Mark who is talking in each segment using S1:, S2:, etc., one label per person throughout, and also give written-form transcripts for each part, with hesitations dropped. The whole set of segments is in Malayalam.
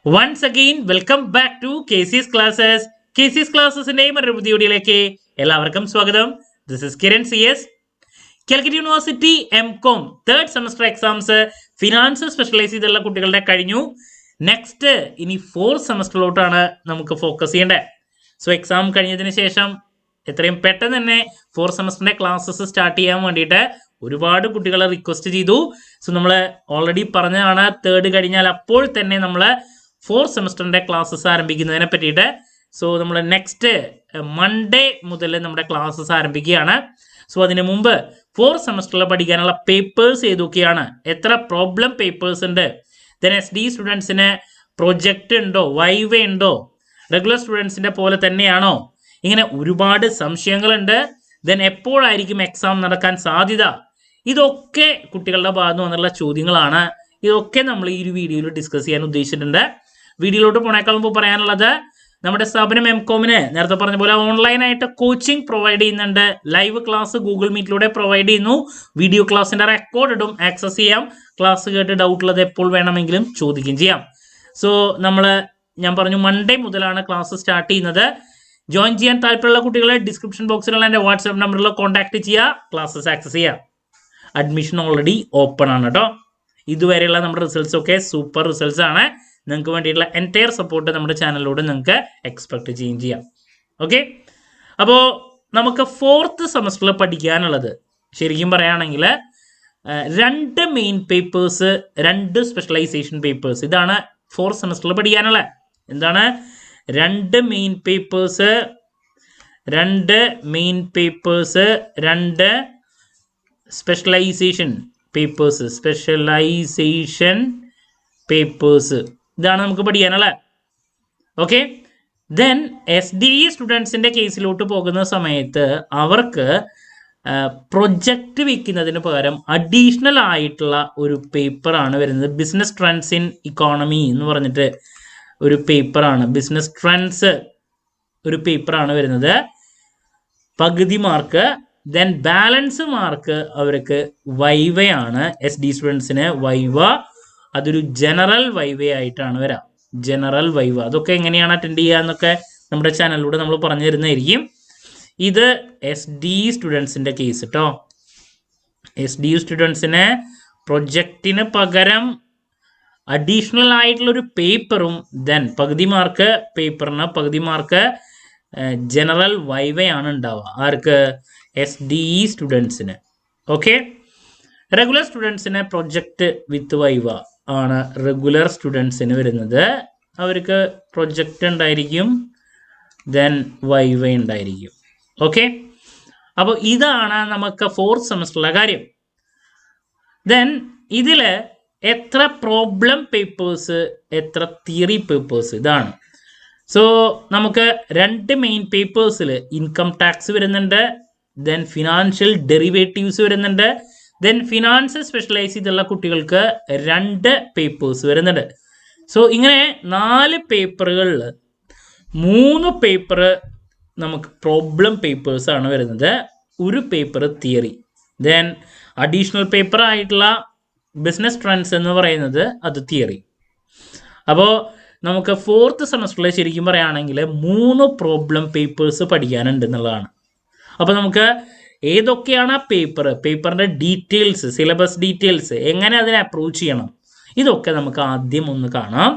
S1: Once again, welcome back to KC's Classes. KC's Classes-ന്റെ മറ്റൊരു പുതിയ വീഡിയോയിലേക്ക് എല്ലാവർക്കും സ്വാഗതം. This is Kiran CS. Calicut university M.Com third semester exams finance specialise ചെയ്തുള്ള കുട്ടികളുടെ കഴിഞ്ഞു. നെക്സ്റ്റ് ഇനി ഫോർത്ത് സെമസ്റ്ററിലോട്ടാണ് നമുക്ക് ഫോക്കസ് ചെയ്യേണ്ടത്. സോ എക്സാം കഴിഞ്ഞതിന് ശേഷം എത്രയും പെട്ടെന്ന് തന്നെ ഫോർത്ത് സെമസ്റ്ററിന്റെ ക്ലാസ്സസ് സ്റ്റാർട്ട് ചെയ്യാൻ വേണ്ടിയിട്ട് ഒരുപാട് കുട്ടികളെ റിക്വസ്റ്റ് ചെയ്തു. സോ നമ്മൾ ഓൾറെഡി പറഞ്ഞതാണ് തേർഡ് കഴിഞ്ഞാൽ അപ്പോൾ തന്നെ നമ്മൾ ഫോർത്ത് സെമസ്റ്ററിന്റെ ക്ലാസ്സസ് ആരംഭിക്കുന്നതിനെ പറ്റിയിട്ട്. സോ നമ്മൾ നെക്സ്റ്റ് മൺഡേ മുതൽ നമ്മുടെ ക്ലാസ്സസ് ആരംഭിക്കുകയാണ്. സോ അതിന് മുമ്പ് ഫോർത്ത് സെമസ്റ്ററിൽ പഠിക്കാനുള്ള പേപ്പേഴ്സ് ഏതൊക്കെയാണ്, എത്ര പ്രോബ്ലം പേപ്പേഴ്സ് ഉണ്ട്, ദെൻ SD സ്റ്റുഡൻസിന് പ്രൊജക്റ്റ് ഉണ്ടോ, വൈവ ഉണ്ടോ, റെഗുലർ സ്റ്റുഡൻസിന്റെ പോലെ തന്നെയാണോ, ഇങ്ങനെ ഒരുപാട് സംശയങ്ങളുണ്ട്. ദെൻ എപ്പോഴായിരിക്കും എക്സാം നടക്കാൻ സാധ്യത, ഇതൊക്കെ കുട്ടികളുടെ ഭാഗത്ത് വന്നുള്ള ചോദ്യങ്ങളാണ്. ഇതൊക്കെ നമ്മൾ ഈ ഒരു വീഡിയോയിൽ ഡിസ്കസ് ചെയ്യാൻ ഉദ്ദേശിച്ചിട്ടുണ്ട്. വീഡിയോയിലോട്ട് പോണേക്കാൾ മുമ്പ് പറയാനുള്ളത്, നമ്മുടെ സ്ഥാപനം M.Com-ന് നേരത്തെ പറഞ്ഞ പോലെ ഓൺലൈനായിട്ട് കോച്ചിങ് പ്രൊവൈഡ് ചെയ്യുന്നുണ്ട്. ലൈവ് ക്ലാസ് ഗൂഗിൾ മീറ്റിലൂടെ പ്രൊവൈഡ് ചെയ്യുന്നു. വീഡിയോ ക്ലാസ്സിന്റെ റെക്കോർഡും ആക്സസ് ചെയ്യാം. ക്ലാസ് കേട്ട് ഡൗട്ട് ഉള്ളത് എപ്പോൾ വേണമെങ്കിലും ചോദിക്കുകയും ചെയ്യാം. സോ ഞാൻ പറഞ്ഞു മൺഡേ മുതലാണ് ക്ലാസ് സ്റ്റാർട്ട് ചെയ്യുന്നത്. ജോയിൻ ചെയ്യാൻ താല്പര്യമുള്ള കുട്ടികളെ ഡിസ്ക്രിപ്ഷൻ ബോക്സിലുള്ള എൻ്റെ വാട്സാപ്പ് നമ്പറിൽ കോൺടാക്ട് ചെയ്യുക, ക്ലാസ്സസ് ആക്സസ് ചെയ്യുക. അഡ്മിഷൻ ഓൾറെഡി ഓപ്പൺ ആണ് കേട്ടോ. ഇതുവരെയുള്ള നമ്മുടെ റിസൾട്ട്സ് ഒക്കെ സൂപ്പർ റിസൾട്ട്സ് ആണ്. നിങ്ങൾക്ക് വേണ്ടിയിട്ടുള്ള എൻറ്റയർ സപ്പോർട്ട് നമ്മുടെ ചാനലിലൂടെ നിങ്ങൾക്ക് എക്സ്പെക്ട് ചെയ്യുകയും ചെയ്യാം. ഓക്കെ, അപ്പോൾ നമുക്ക് ഫോർത്ത് സെമസ്റ്ററിൽ പഠിക്കാനുള്ളത് ശരിക്കും പറയുകയാണെങ്കിൽ 2 മെയിൻ പേപ്പേഴ്സ്, 2 സ്പെഷ്യലൈസേഷൻ പേപ്പേഴ്സ്, ഇതാണ് ഫോർത്ത് സെമസ്റ്ററിൽ പഠിക്കാനുള്ളത്. എന്താണ് 2 main papers, 2 main papers, 2 specialization papers, ഇതാണ് നമുക്ക് പഠിക്കാനുള്ളത്. ഓക്കെ, ദെൻ SD സ്റ്റുഡൻസിൻ്റെ കേസിലോട്ട് പോകുന്ന സമയത്ത് അവർക്ക് പ്രൊജക്റ്റ് വെക്കുന്നതിന് പകരം അഡീഷണൽ ആയിട്ടുള്ള ഒരു പേപ്പറാണ് വരുന്നത്. ബിസിനസ് ട്രെൻഡ്സ് ഇൻ ഇക്കോണമി എന്ന് പറഞ്ഞിട്ട് ഒരു പേപ്പറാണ്, ബിസിനസ് ട്രെൻഡ്സ് ഒരു പേപ്പറാണ് വരുന്നത്. പകുതി മാർക്ക്. ദെൻ ബാലൻസ് മാർക്ക് അവർക്ക് വൈവയാണ്. SD സ്റ്റുഡൻസിന് വൈവ അതൊരു ജനറൽ വൈവ ആയിട്ടാണ് വരാം. ജനറൽ വൈവ അതൊക്കെ എങ്ങനെയാണ് അറ്റൻഡ് ചെയ്യുക എന്നൊക്കെ നമ്മുടെ ചാനലിലൂടെ നമ്മൾ പറഞ്ഞു തരുന്നതായിരിക്കും. ഇത് SD സ്റ്റുഡൻസിൻ്റെ കേസ് കേട്ടോ. SD സ്റ്റുഡൻസിന് പ്രൊജക്റ്റിന് പകരം അഡീഷണൽ ആയിട്ടുള്ളൊരു പേപ്പറും, ദെൻ പകുതി മാർക്ക് പേപ്പറിന്, പകുതി മാർക്ക് ജനറൽ വൈവയാണ് ഉണ്ടാവുക. ആർക്ക്? SD സ്റ്റുഡൻസിന്. ഓക്കെ, റെഗുലർ സ്റ്റുഡൻസിന് പ്രൊജക്റ്റ് വിത്ത് വൈവ ആണ് റെഗുലർ സ്റ്റുഡൻസിന് വരുന്നത്. അവർക്ക് പ്രൊജക്റ്റ് ഉണ്ടായിരിക്കും, ദെൻ വൈവ ഉണ്ടായിരിക്കും. ഓക്കെ, അപ്പോൾ ഇതാണ് നമുക്ക് ഫോർത്ത് സെമസ്റ്ററിലെ കാര്യം. ദെൻ ഇതിൽ എത്ര പ്രോബ്ലം പേപ്പേഴ്സ്, എത്ര തിയറി പേപ്പേഴ്സ്, ഇതാണ്. സോ നമുക്ക് 2 മെയിൻ പേപ്പേഴ്സിൽ ഇൻകം ടാക്സ് വരുന്നുണ്ട്, ദെൻ ഫിനാൻഷ്യൽ ഡെറിവേറ്റീവ്സ് വരുന്നുണ്ട്, ദെൻ ഫിനാൻസ് സ്പെഷ്യലൈസ് ചെയ്തുള്ള കുട്ടികൾക്ക് 2 പേപ്പേഴ്സ് വരുന്നുണ്ട്. സോ ഇങ്ങനെ 4 പേപ്പറുകളിൽ 3 പേപ്പർ നമുക്ക് പ്രോബ്ലം പേപ്പേഴ്സ് ആണ് വരുന്നത്, 1 paper theory. Then additional paper ആയിട്ടുള്ള ബിസിനസ് ട്രെൻഡ്സ് എന്ന് പറയുന്നത് അത് തിയറി. അപ്പോൾ നമുക്ക് ഫോർത്ത് സെമസ്റ്ററിൽ ശരിക്കും പറയുകയാണെങ്കിൽ 3 പ്രോബ്ലം പേപ്പേഴ്സ് പഠിക്കാനുണ്ട് എന്നുള്ളതാണ്. അപ്പോൾ നമുക്ക് ഏതൊക്കെയാണ് ആ പേപ്പറിൻ്റെ ഡീറ്റെയിൽസ്, സിലബസ് ഡീറ്റെയിൽസ്, എങ്ങനെ അതിനെ അപ്രോച്ച് ചെയ്യണം, ഇതൊക്കെ നമുക്ക് ആദ്യം ഒന്ന് കാണാം.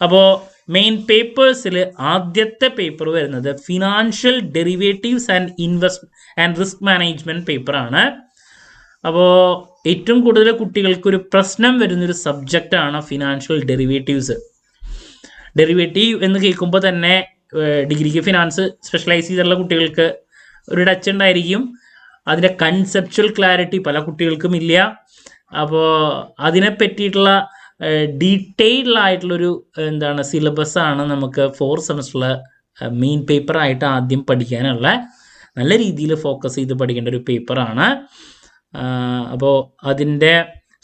S1: അപ്പോൾ മെയിൻ പേപ്പേഴ്സിൽ ആദ്യത്തെ പേപ്പർ വരുന്നത് financial derivatives and risk management പേപ്പറാണ്. അപ്പോൾ ഏറ്റവും കൂടുതൽ കുട്ടികൾക്കൊരു പ്രശ്നം വരുന്നൊരു സബ്ജക്റ്റാണ് ഫിനാൻഷ്യൽ ഡെറിവേറ്റീവ്സ്. ഡെറിവേറ്റീവ് എന്ന് കേൾക്കുമ്പോൾ തന്നെ ഡിഗ്രിക്ക് ഫിനാൻസ് സ്പെഷ്യലൈസ് ചെയ്തിട്ടുള്ള കുട്ടികൾക്ക് ഒരു ടച്ച് ഉണ്ടായിരിക്കും. അതിൻ്റെ കൺസെപ്ച്വൽ ക്ലാരിറ്റി പല കുട്ടികൾക്കും ഇല്ല. അപ്പോൾ അതിനെ പറ്റിയിട്ടുള്ള ഡീറ്റെയിൽഡ് ആയിട്ടുള്ളൊരു സിലബസാണ് നമുക്ക് ഫോർത്ത് സെമസ്റ്ററിൽ മെയിൻ പേപ്പറായിട്ട് ആദ്യം പഠിക്കാനുള്ള, നല്ല രീതിയിൽ ഫോക്കസ് ചെയ്ത് പഠിക്കേണ്ട ഒരു പേപ്പറാണ്. അപ്പോൾ അതിൻ്റെ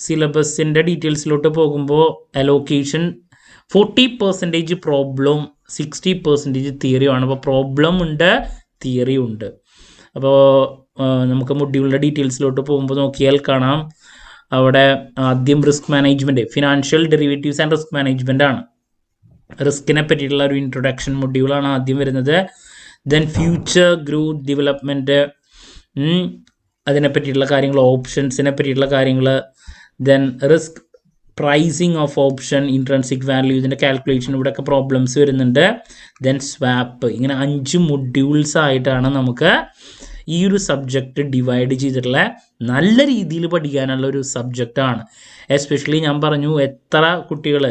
S1: സിലബസിൻ്റെ ഡീറ്റെയിൽസിലോട്ട് പോകുമ്പോൾ അലോക്കേഷൻ 40% പ്രോബ്ലം, 60% തിയറിയുമാണ്. അപ്പോൾ പ്രോബ്ലം ഉണ്ട്, തിയറി ഉണ്ട്. അപ്പോൾ നമുക്ക് മൊഡ്യൂളിൻ്റെ ഡീറ്റെയിൽസിലോട്ട് പോകുമ്പോൾ നോക്കിയാൽ കാണാം, അവിടെ ആദ്യം risk management, financial derivatives and risk management ആണ്. റിസ്കിനെ പറ്റിയിട്ടുള്ള ഒരു ഇൻട്രൊഡക്ഷൻ മൊഡ്യൂളാണ് ആദ്യം വരുന്നത്. ദെൻ ഫ്യൂച്ചർ ഗ്രോത്ത് ഡെവലപ്മെൻറ്റ്, അതിനെ പറ്റിയിട്ടുള്ള കാര്യങ്ങൾ, ഓപ്ഷൻസിനെ പറ്റിയിട്ടുള്ള കാര്യങ്ങൾ, then risk pricing of option, intrinsic value, ഇതിൻ്റെ കാൽക്കുലേഷൻ, ഇവിടെയൊക്കെ പ്രോബ്ലംസ് വരുന്നുണ്ട്. Then swap. ഇങ്ങനെ 5 മൊഡ്യൂൾസ് ആയിട്ടാണ് നമുക്ക് ഈ ഒരു സബ്ജക്റ്റ് ഡിവൈഡ് ചെയ്തിട്ടുള്ള നല്ല രീതിയിൽ പഠിക്കാനുള്ള ഒരു സബ്ജക്റ്റാണ്. എസ്പെഷ്യലി ഞാൻ പറഞ്ഞു, എത്ര കുട്ടികൾ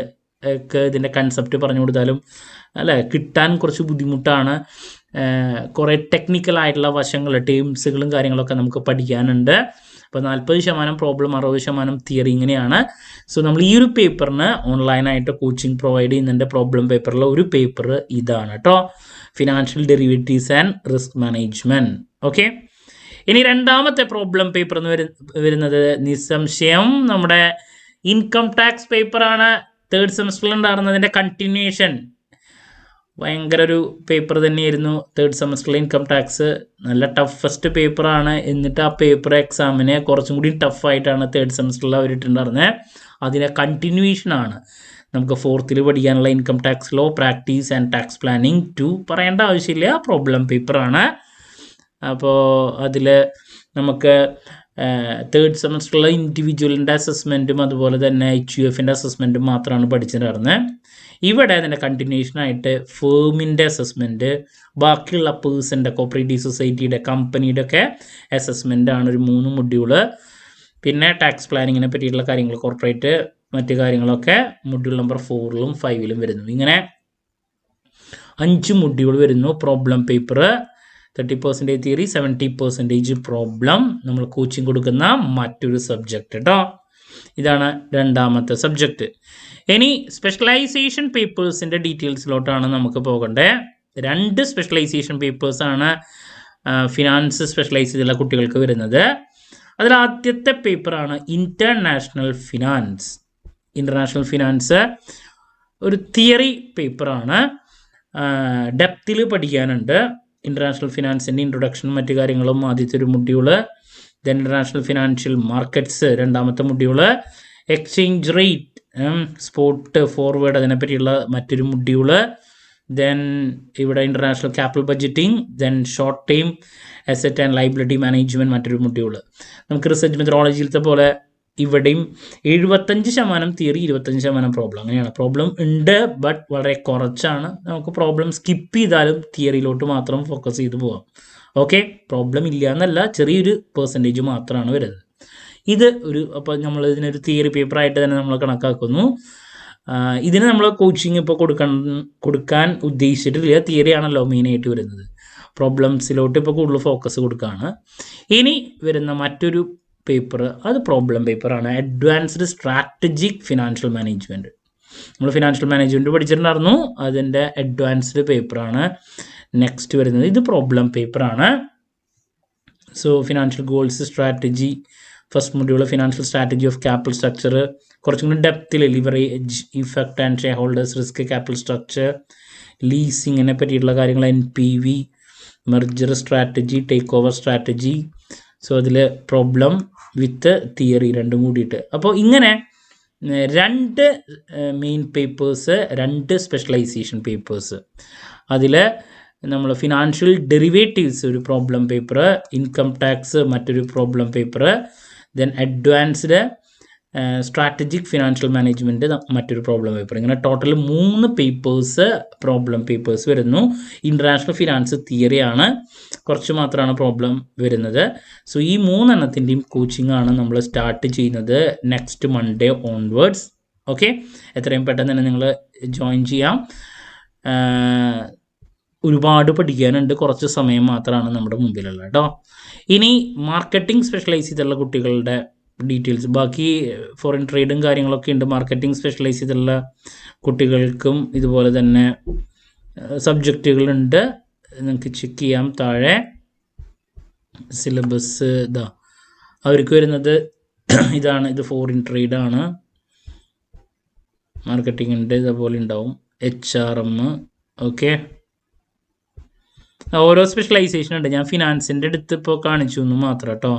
S1: ഇതിൻ്റെ കൺസെപ്റ്റ് പറഞ്ഞു കൊടുത്താലും അല്ലേ കിട്ടാൻ കുറച്ച് ബുദ്ധിമുട്ടാണ്. കുറേ ടെക്നിക്കലായിട്ടുള്ള വശങ്ങൾ, ടേംസുകളും കാര്യങ്ങളൊക്കെ നമുക്ക് പഠിക്കാനുണ്ട്. അപ്പോൾ 40% പ്രോബ്ലം, 60% തിയറി, ഇങ്ങനെയാണ്. സോ നമ്മൾ ഈ ഒരു പേപ്പറിന് ഓൺലൈനായിട്ട് കോച്ചിങ് പ്രൊവൈഡ് ചെയ്യുന്നുണ്ട്. പ്രോബ്ലം പേപ്പറിലെ ഒരു പേപ്പർ ഇതാണ് കേട്ടോ, financial derivatives and risk management. Okay, ഇനി രണ്ടാമത്തെ പ്രോബ്ലം പേപ്പർ എന്ന് വരുന്നത് നിസ്സംശയം നമ്മുടെ ഇൻകം ടാക്സ് പേപ്പറാണ്. 3rd സെമസ്റ്ററിൽ ഉണ്ടായിരുന്നതിൻ്റെ കണ്ടിന്യൂഷൻ. ഭയങ്കര ഒരു പേപ്പർ തന്നെയായിരുന്നു 3rd സെമസ്റ്ററിലെ ഇൻകം ടാക്സ്. നല്ല ടഫസ്റ്റ് പേപ്പറാണ്. എന്നിട്ട് ആ പേപ്പർ എക്സാമിന് കുറച്ചും കൂടി ടഫായിട്ടാണ് 3rd സെമസ്റ്ററിൽ അവരിട്ടുണ്ടായിരുന്നത്. അതിൻ്റെ കണ്ടിന്യൂഷനാണ് നമുക്ക് 4th പഠിക്കാനുള്ള income tax law, practice and tax planning 2. പറയേണ്ട ആവശ്യമില്ല, പ്രോബ്ലം പേപ്പറാണ്. അപ്പോൾ അതിൽ നമുക്ക് 3rd സെമസ്റ്ററിലെ ഇൻഡിവിജ്വലിൻ്റെ അസസ്മെൻറ്റും അതുപോലെ തന്നെ HUFൻ്റെ അസസ്മെൻറ്റും മാത്രമാണ് പഠിച്ചിട്ടുണ്ടായിരുന്നത്. ഇവിടെ അതിൻ്റെ കണ്ടിന്യൂഷനായിട്ട് ഫേമിൻ്റെ അസസ്മെൻറ്റ്, ബാക്കിയുള്ള പേഴ്സൻ്റെ, കോപ്പറേറ്റീവ് സൊസൈറ്റിയുടെ, കമ്പനിയുടെ ഒക്കെ അസസ്മെൻറ്റാണ് ഒരു 3 മൊഡ്യൂള്. പിന്നെ ടാക്സ് പ്ലാനിങ്ങിനെ പറ്റിയിട്ടുള്ള കാര്യങ്ങൾ, കോർപ്പറേറ്റ് മറ്റു കാര്യങ്ങളൊക്കെ മൊഡ്യൂൾ നമ്പർ 4ലും 5ലും വരുന്നു. ഇങ്ങനെ 5 മൊഡ്യൂൾ വരുന്നു. Problem paper 30% theory, 70% problem. നമ്മൾ കോച്ചിങ് കൊടുക്കുന്ന മറ്റൊരു സബ്ജക്റ്റ് കേട്ടോ. ഇതാണ് രണ്ടാമത്തെ സബ്ജക്റ്റ്. ഇനി സ്പെഷ്യലൈസേഷൻ പേപ്പേഴ്സിൻ്റെ ഡീറ്റെയിൽസിലോട്ടാണ് നമുക്ക് പോകേണ്ടത്. 2 സ്പെഷ്യലൈസേഷൻ പേപ്പേഴ്സാണ് ഫിനാൻസ് സ്പെഷ്യലൈസ് ചെയ്തുള്ള കുട്ടികൾക്ക് വരുന്നത്. അതിൽ ആദ്യത്തെ പേപ്പറാണ് ഇൻ്റർനാഷണൽ ഫിനാൻസ്. ഇൻ്റർനാഷണൽ ഫിനാൻസ് ഒരു തിയറി പേപ്പറാണ്. ഡെപ്തിൽ പഠിക്കാനുണ്ട്. ഇൻ്റർനാഷണൽ ഫിനാൻസിൻ്റെ ഇൻട്രൊഡക്ഷനും മറ്റു കാര്യങ്ങളും ആദ്യത്തെ ഒരു module. Then international financial markets രണ്ടാമത്തെ module. Exchange rate, spot forward, അതിനെപ്പറ്റിയുള്ള മറ്റൊരു മൊഡ്യൂള്. ദെൻ ഇവിടെ international capital budgeting, then short time asset and liability management മറ്റൊരു മൊഡ്യൂള്. നമുക്ക് റിസർച്ച് മെത്തഡോളജിയിലത്തെ പോലെ ഇവിടെയും 75% തിയറി, 25% പ്രോബ്ലം. അങ്ങനെയാണ്. പ്രോബ്ലം ഉണ്ട്, ബട്ട് വളരെ കുറച്ചാണ്. നമുക്ക് പ്രോബ്ലം സ്കിപ്പ് ചെയ്താലും തിയറിയിലോട്ട് മാത്രം ഫോക്കസ് ചെയ്ത് പോകാം. ഓക്കെ, പ്രോബ്ലം ഇല്ല എന്നല്ല, ചെറിയൊരു പെർസെൻറ്റേജ് മാത്രമാണ് വരുന്നത്. ഇത് ഒരു, അപ്പോൾ നമ്മൾ ഇതിനൊരു തിയറി പേപ്പറായിട്ട് തന്നെ നമ്മൾ കണക്കാക്കുന്നു. ഇതിന് നമ്മൾ കോച്ചിങ് ഇപ്പോൾ കൊടുക്കാൻ ഉദ്ദേശിച്ചിട്ടില്ല. തിയറി ആണല്ലോ മെയിനായിട്ട് വരുന്നത്. പ്രോബ്ലംസിലോട്ട് ഇപ്പോൾ കൂടുതൽ ഫോക്കസ് കൊടുക്കുകയാണ്. ഇനി വരുന്ന മറ്റൊരു പേപ്പർ, അത് പ്രോബ്ലം പേപ്പറാണ്. Advanced strategic financial management. നമ്മൾ ഫിനാൻഷ്യൽ മാനേജ്മെൻറ്റ് പഠിച്ചിട്ടുണ്ടായിരുന്നു, അതിൻ്റെ അഡ്വാൻസ്ഡ് പേപ്പറാണ് നെക്സ്റ്റ് വരുന്നത്. ഇത് പ്രോബ്ലം പേപ്പറാണ്. So financial goals, strategy, first module financial strategy of capital structure, കുറച്ചും കൂടി ഡെപ്തിൽ leverage effect and shareholders risk, capital structure, ലീസിങ്ങിനെ പറ്റിയിട്ടുള്ള കാര്യങ്ങൾ, NPV, merger strategy, takeover strategy. So അതിൽ പ്രോബ്ലം വിത്ത് തിയറി രണ്ടും കൂടിയിട്ട്. അപ്പോൾ ഇങ്ങനെ 2 മെയിൻ പേപ്പേഴ്സ്, 2 സ്പെഷ്യലൈസേഷൻ പേപ്പേഴ്സ്. അതിൽ നമ്മൾ ഫിനാൻഷ്യൽ ഡെറിവേറ്റീവ്സ് ഒരു പ്രോബ്ലം പേപ്പർ, ഇൻകം ടാക്സ് മറ്റൊരു problem paper, then advanced strategic financial management മറ്റൊരു പ്രോബ്ലം പേപ്പർ. ഇങ്ങനെ ടോട്ടൽ 3 പേപ്പേഴ്സ് പ്രോബ്ലം പേപ്പേഴ്സ് വരുന്നു. ഇൻ്റർനാഷണൽ ഫിനാൻസ് തിയറിയാണ്, കുറച്ച് മാത്രമാണ് പ്രോബ്ലം വരുന്നത്. സോ ഈ 3 എണ്ണത്തിൻ്റെയും കോച്ചിങ് ആണ് നമ്മൾ സ്റ്റാർട്ട് ചെയ്യുന്നത് നെക്സ്റ്റ് മൺഡേ ഓൺവേർഡ്സ്. ഓക്കെ, എത്രയും പെട്ടെന്ന് തന്നെ നിങ്ങൾ ജോയിൻ ചെയ്യാം. ഒരുപാട് പഠിക്കാനുണ്ട്, കുറച്ച് സമയം മാത്രമാണ് നമ്മുടെ മുമ്പിലുള്ളത് കേട്ടോ. ഇനി മാർക്കറ്റിംഗ് സ്പെഷ്യലൈസ് ചെയ്തുള്ള കുട്ടികളുടെ ഡീറ്റെയിൽസ്, ബാക്കി ഫോറിൻ ട്രേഡും കാര്യങ്ങളൊക്കെ ഉണ്ട്. മാർക്കറ്റിംഗ് സ്പെഷ്യലൈസ് ചെയ്തുള്ള കുട്ടികൾക്കും ഇതുപോലെ തന്നെ സബ്ജക്റ്റുകളുണ്ട്, നിങ്ങൾക്ക് ചെക്ക് ചെയ്യാം. താഴെ സിലബസ് ഇതാ അവർക്ക് വരുന്നത് ഇതാണ്. ഇത് ഫോറിൻ ട്രേഡാണ്. മാർക്കറ്റിംഗിൻ്റെ ഇതേപോലെ ഉണ്ടാവും. HRM. ഓക്കെ, ഓരോ സ്പെഷ്യലൈസേഷൻ ഉണ്ട്. ഞാൻ ഫിനാൻസിൻ്റെ അടുത്ത് ഇപ്പോൾ കാണിച്ചു എന്ന് മാത്രം കേട്ടോ.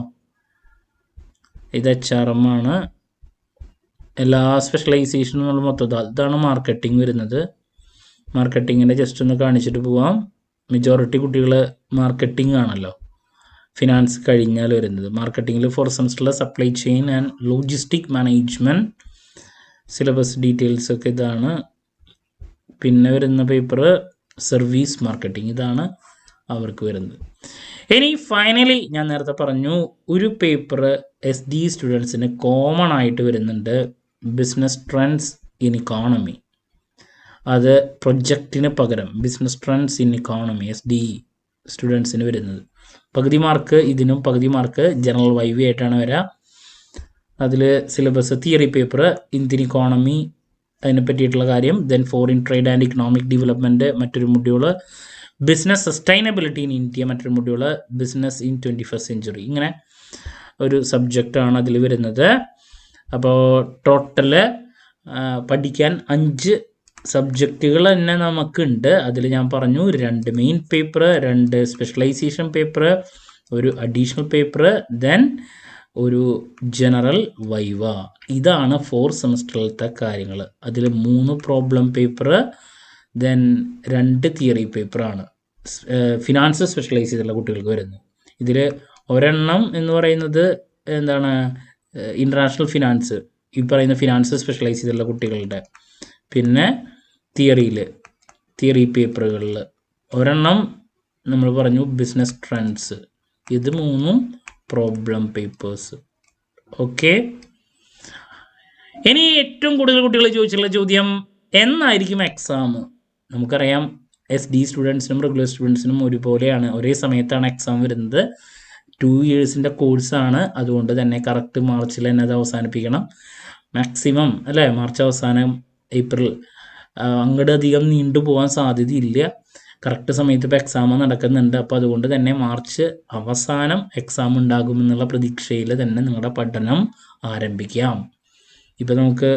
S1: ഇത് HRM ആണ്. എല്ലാ സ്പെഷ്യലൈസേഷനും നമ്മൾ മൊത്തം ഇതാണ് മാർക്കറ്റിംഗ് വരുന്നത്. മാർക്കറ്റിങ്ങിൻ്റെ ജസ്റ്റ് ഒന്ന് കാണിച്ചിട്ട് പോവാം. മെജോറിറ്റി കുട്ടികൾ മാർക്കറ്റിംഗ് ആണല്ലോ ഫിനാൻസ് കഴിഞ്ഞാൽ വരുന്നത്. മാർക്കറ്റിങ്ങിൽ 4 സെമസ്റ്ററിലെ supply chain and logistic management syllabus details ഒക്കെ ഇതാണ്. പിന്നെ വരുന്ന പേപ്പർ സർവീസ് മാർക്കറ്റിംഗ്, ഇതാണ് അവർക്ക് വരുന്നത്. ഇനി ഫൈനലി ഞാൻ നേരത്തെ പറഞ്ഞു ഒരു പേപ്പർ SD സ്റ്റുഡൻസിന് കോമൺ ആയിട്ട് വരുന്നുണ്ട്, ബിസിനസ് ട്രെൻഡ്സ് ഇൻ ഇക്കോണമി. അത് പ്രൊജക്റ്റിന് പകരം business trends in economy SD സ്റ്റുഡൻസിന് വരുന്നത്. പകുതി മാർക്ക് ഇതിനും പകുതി മാർക്ക് ജനറൽ വൈവി ആയിട്ടാണ് വരിക. അതിൽ syllabus theory paper Indian economy അതിനെ പറ്റിയിട്ടുള്ള കാര്യം, then foreign trade and economic development മറ്റൊരു module, business sustainability in India മറ്റൊരു module, business in 21st century, ഇങ്ങനെ ഒരു സബ്ജക്റ്റാണ് അതിൽ വരുന്നത്. അപ്പോൾ ടോട്ടല് പഠിക്കാൻ 5 സബ്ജക്റ്റുകൾ തന്നെ നമുക്കുണ്ട്. അതിൽ ഞാൻ പറഞ്ഞു 2 മെയിൻ പേപ്പർ, 2 സ്പെഷ്യലൈസേഷൻ പേപ്പർ, ഒരു അഡീഷണൽ പേപ്പർ, ദെൻ ഒരു ജനറൽ വൈവ. ഇതാണ് 4 സെമസ്റ്ററിലത്തെ കാര്യങ്ങൾ. അതിൽ 3 പ്രോബ്ലം പേപ്പർ, ദെൻ 2 തിയറി പേപ്പറാണ് ഫിനാൻസ് സ്പെഷ്യലൈസ് ചെയ്തുള്ള കുട്ടികൾക്ക് വരുന്നത്. ഇതിൽ ഒരെണ്ണം എന്ന് പറയുന്നത് എന്താണ്, ഇൻ്റർനാഷണൽ ഫിനാൻസ്, ഈ പറയുന്ന ഫിനാൻസ് സ്പെഷ്യലൈസ് ചെയ്തുള്ള കുട്ടികളുടെ. പിന്നെ തിയറി പേപ്പറുകളിൽ ഒരെണ്ണം നമ്മൾ പറഞ്ഞു ബിസിനസ് ട്രെൻഡ്സ്. ഇത് 3 പ്രോബ്ലം പേപ്പേഴ്സ്. ഓക്കെ, ഇനി ഏറ്റവും കൂടുതൽ കുട്ടികൾ ചോദിച്ചിട്ടുള്ള ചോദ്യം, എന്നായിരിക്കും എക്സാം? നമുക്കറിയാം SD സ്റ്റുഡൻസിനും റെഗുലർ സ്റ്റുഡൻസിനും ഒരുപോലെയാണ്, ഒരേ സമയത്താണ് എക്സാം വരുന്നത്. 2 ഇയേഴ്സിൻ്റെ കോഴ്സാണ്, അതുകൊണ്ട് തന്നെ കറക്റ്റ് മാർച്ചിൽ തന്നെ അത് അവസാനിപ്പിക്കണം. മാക്സിമം അല്ലേ, മാർച്ച് അവസാനം ഏപ്രിൽ, അങ്ങോട്ട് അധികം നീണ്ടുപോകാൻ സാധ്യതയില്ല. കറക്റ്റ് സമയത്ത് ഇപ്പോൾ എക്സാം നടക്കുന്നുണ്ട്. അപ്പോൾ അതുകൊണ്ട് തന്നെ മാർച്ച് അവസാനം എക്സാം ഉണ്ടാകുമെന്നുള്ള പ്രതീക്ഷയിൽ തന്നെ നിങ്ങളുടെ പഠനം ആരംഭിക്കാം. ഇപ്പോൾ നമുക്ക്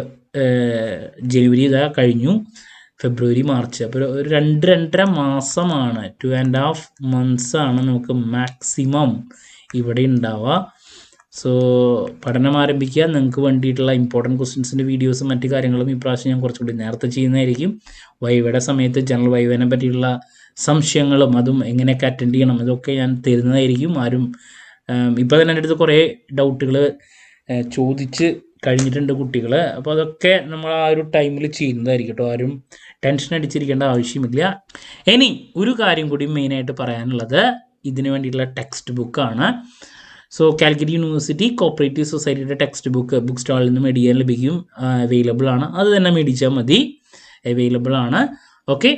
S1: ജനുവരി ഇതാ കഴിഞ്ഞു, ഫെബ്രുവരി മാർച്ച്, അപ്പോൾ ഒരു 2-2.5 മാസമാണ്, 2.5 months ആണ് നമുക്ക് മാക്സിമം ഇവിടെ ഉണ്ടാവുക. സോ പഠനം ആരംഭിക്കുക. നിങ്ങൾക്ക് വേണ്ടിയിട്ടുള്ള ഇമ്പോർട്ടൻറ്റ് ക്വസ്റ്റ്യൻസിൻ്റെ വീഡിയോസും മറ്റു കാര്യങ്ങളും ഇപ്രാവശ്യം ഞാൻ കുറച്ചുകൂടി നേരത്തെ ചെയ്യുന്നതായിരിക്കും. വൈവയുടെ സമയത്ത് ജനറൽ വൈവേനെ പറ്റിയുള്ള സംശയങ്ങളും അതും എങ്ങനെയൊക്കെ അറ്റൻഡ് ചെയ്യണം ഇതൊക്കെ ഞാൻ തരുന്നതായിരിക്കും. ആരും ഇപ്പോൾ തന്നെ എൻ്റെ അടുത്ത് കുറേ ഡൗട്ടുകൾ ചോദിച്ച് കഴിഞ്ഞിട്ടുണ്ട് കുട്ടികൾ. അപ്പോൾ അതൊക്കെ നമ്മൾ ആ ഒരു ടൈമിൽ ചെയ്യുന്നതായിരിക്കും കേട്ടോ. ആരും ടെൻഷൻ അടിച്ചിരിക്കേണ്ട ആവശ്യമില്ല. ഇനി ഒരു കാര്യം കൂടി മെയിനായിട്ട് പറയാനുള്ളത്, ഇതിന് വേണ്ടിയിട്ടുള്ള ടെക്സ്റ്റ് ബുക്കാണ്. സോ കാലിക്കറ്റ് യൂണിവേഴ്സിറ്റി കോപ്പറേറ്റീവ് സൊസൈറ്റിയുടെ ടെക്സ്റ്റ് ബുക്ക് ബുക്ക് സ്റ്റാളിൽ നിന്ന് മേടിക്കാൻ ലഭിക്കും, അവൈലബിൾ ആണ്. അത് തന്നെ മേടിച്ചാൽ മതി, അവൈലബിൾ ആണ്. ഓക്കെ,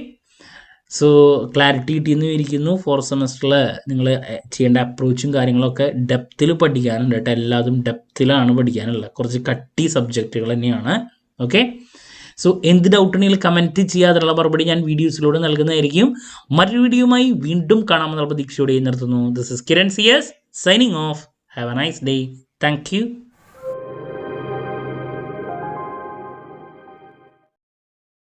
S1: സോ ക്ലാരിറ്റി കിട്ടിയെന്ന് ഇരിക്കുന്നു. 4 സെമസ്റ്ററിൽ നിങ്ങൾ ചെയ്യേണ്ട അപ്രോച്ചും കാര്യങ്ങളൊക്കെ ഡെപ്തിൽ പഠിക്കാനുണ്ട് കേട്ടോ. എല്ലാതും ഡെപ്തിലാണ് പഠിക്കാനുള്ളത്, കുറച്ച് കട്ടി സബ്ജക്റ്റുകൾ തന്നെയാണ്. ഓക്കെ, സോ എന്ത് ഡൗട്ട് ഉണ്ടെങ്കിൽ കമൻറ്റ് ചെയ്യാതുള്ള മറുപടി ഞാൻ വീഡിയോസിലൂടെ നൽകുന്നതായിരിക്കും. മറ്റൊരു വീഡിയോയുമായി വീണ്ടും കാണാമെന്നുള്ള പ്രതീക്ഷയോടെ നിർത്തുന്നു. This is Kiran CS signing off. Have a nice day. Thank you.